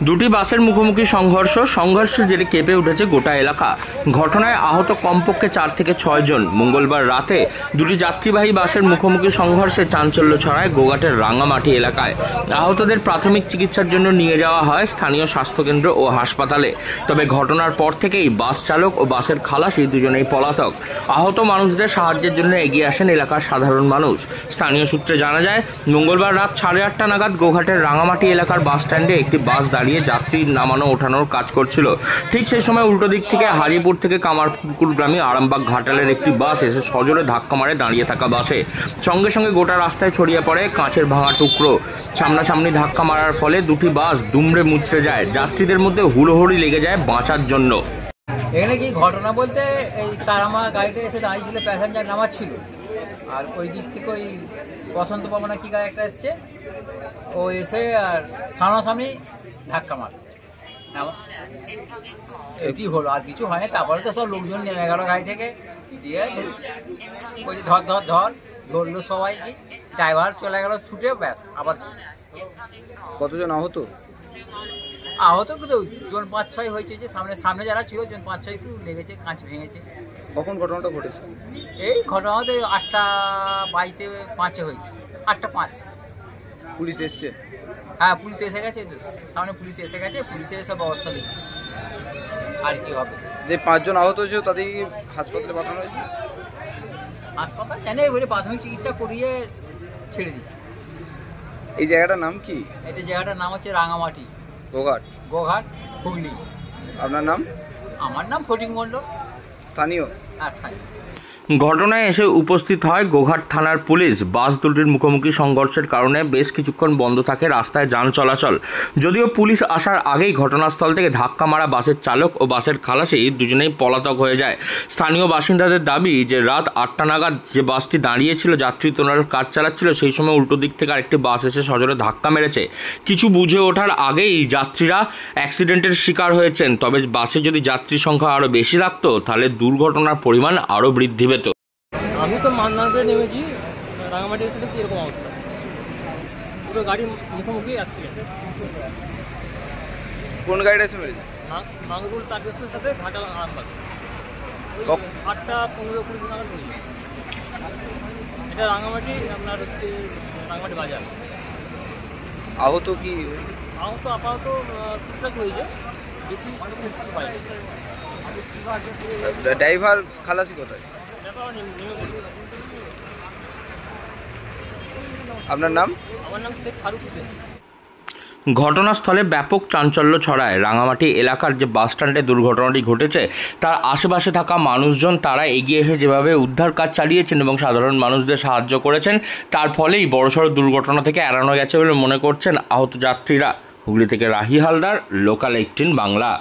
দুটি বাসের মুখোমুখি সংঘর্ষের জেরে কেঁপে উঠেছে গোটা এলাকা। ঘটনায় আহত কমপক্ষে 4 থেকে 6 জন। মঙ্গলবার রাতে দুটি যাত্রীবাহী বাসের মুখোমুখি সংঘর্ষে চাঞ্চল্য ছড়ায় গোঘাটের রাঙামাটি এলাকায়। আহতদের প্রাথমিক চিকিৎসার জন্য নিয়ে যাওয়া হয় স্থানীয় স্বাস্থ্যকেন্দ্র ও হাসপাতালে। তবে ঘটনার পর থেকেই বাস চালক ও বাসের খালাসি দুজনেই পলাতক। আহত মানুষদের সাহায্যের জন্য এগিয়ে আসেন এলাকার সাধারণ মানুষ। স্থানীয় সূত্রে জানা যায়, মঙ্গলবার রাত 8:30 নাগাদ গোঘাটের রাঙামাটি এলাকার বাস স্ট্যান্ডে একটি বাস দাঁড়িয়ে যাত্রী নামানো ওঠানোর কাজ করছিল। ঠিক সেই সময় উল্টো দিক থেকে হাজিপুর থেকে কামারপুকুরগামী আরামবাগ ঘাটালের একটি বাস এসে সজোরে ধাক্কা মারে দাঁড়িয়ে থাকা বাসে। সঙ্গে সঙ্গে গোটা রাস্তায় ছড়িয়ে পড়ে কাঁচের ভাঙা টুকরো। সামনাসামনি ধাক্কা মারার ফলে দুটি বাস দুমড়ে মুচড়ে যায়। যাত্রীদের মধ্যে হুড়োহুড়ি লেগে যায় বাঁচার জন্য। এখানে কি ঘটনা বলতে, এই তারামা গাড়িটা এসে দাঁড়িয়েছিল, প্যাসেঞ্জার নামাচ্ছিল, আর ওই দিক থেকে ওই বসন্ত পবনা কি গাড়ি একটা এসছে, ও এসে আর সামনাসামনি ধাক্কা মার, এটি হলো, আর কিছু হয়নি। তারপরে তো সব লোকজন নেমে গেল গাড়ি থেকে, দিয়ে ওই ধর ধর ধর ধরলো সবাই, ড্রাইভার চলে গেল ছুটে, ব্যাস। আবার কতজন আহত? আহত কিন্তু জন 5-6 হয়েছে, যে সামনে যারা ছিল জন 5-6 একটু লেগেছে, কাঁচ ভেঙেছে। কখন ঘটনাটা ঘটেছে? এই ঘটনা হতে 8:05 হয়েছে, 8:05। পুলিশ এসছে? হ্যাঁ, পুলিশ এসে গেছে, তো সামনে পুলিশ এসে গেছে, পুলিশে সব ব্যবস্থা নিচ্ছে। আর কি হবে? যে 5 জন আহত হয়েছে তাদের হাসপাতালে পাঠানো হয়েছে? হাসপাতাল জানে, এবারে প্রাথমিক চিকিৎসা করিয়ে ছেড়ে দিচ্ছে। এই জায়গাটার নাম কি? এটা জায়গাটার নাম হচ্ছে রাঙামাটি, গোঘাট, হুগলি। আপনার নাম? আমার নাম ফটিক মণ্ডল, স্থানীয়? স্থানীয়। ঘটনায় এসে উপস্থিত হয় গোঘাট থানার পুলিশ। বাস দুটির মুখোমুখি সংঘর্ষের কারণে বেশ কিছুক্ষণ বন্ধ থাকে রাস্তায় যান চলাচল। যদিও পুলিশ আসার আগেই ঘটনাস্থল থেকে ধাক্কা মারা বাসের চালক ও বাসের খালাসি দুজনেই পলাতক হয়ে যায়। স্থানীয় বাসিন্দাদের দাবি যে রাত 8টা নাগাদ যে বাসটি দাঁড়িয়েছিল যাত্রী তোলার কাজ চালাচ্ছিল, সেই সময় উল্টো দিক থেকে আরেকটি বাস এসে সজোরে ধাক্কা মেরেছে। কিছু বুঝে ওঠার আগেই যাত্রীরা অ্যাক্সিডেন্টের শিকার হয়েছেন। তবে বাসে যদি যাত্রী সংখ্যা আরও বেশি থাকতো তাহলে দুর্ঘটনার পরিমাণ আরও বৃদ্ধি পেত। আমি তো মান্নারপুরে নেমেছি, রাঙামাটি এসে দেখছি এরকম অবস্থা, পুরো গাড়ি মুখোমুখি অ্যাক্সিডেন্ট। কোন গাড়িটা এসে মেরেছে? মাঙ্গরুল তারকেশ্বরের সাথে ঘাটা আরামবাগ, 8:15-20 নাগাদ পড়েছে। এটা রাঙামাটি, আপনার হচ্ছে রাঙামাটি বাজার। আহত কি? আহত আপাতত টুকটাক হয়েছে, বেশি পাইনি। ড্রাইভার খালাসি কোথায়? আপনার নাম? আমার নাম শেখ ফারুক হোসেন। ঘটনাস্থলে ব্যাপক চাঞ্চল্য ছড়ায়। রাঙামাটি এলাকার যে বাস স্ট্যান্ডে দুর্ঘটনাটি ঘটেছে তার আশেপাশে থাকা মানুষজন তারা এগিয়ে এসে যেভাবে উদ্ধার কাজ চালিয়েছেন এবং সাধারণ মানুষদের সাহায্য করেছেন, তার ফলেই বড়সড় দুর্ঘটনা থেকে এড়ানো গেছে বলে মনে করছেন আহত যাত্রীরা। হুগলি থেকে রাহি হালদার, লোকাল 18 বাংলা।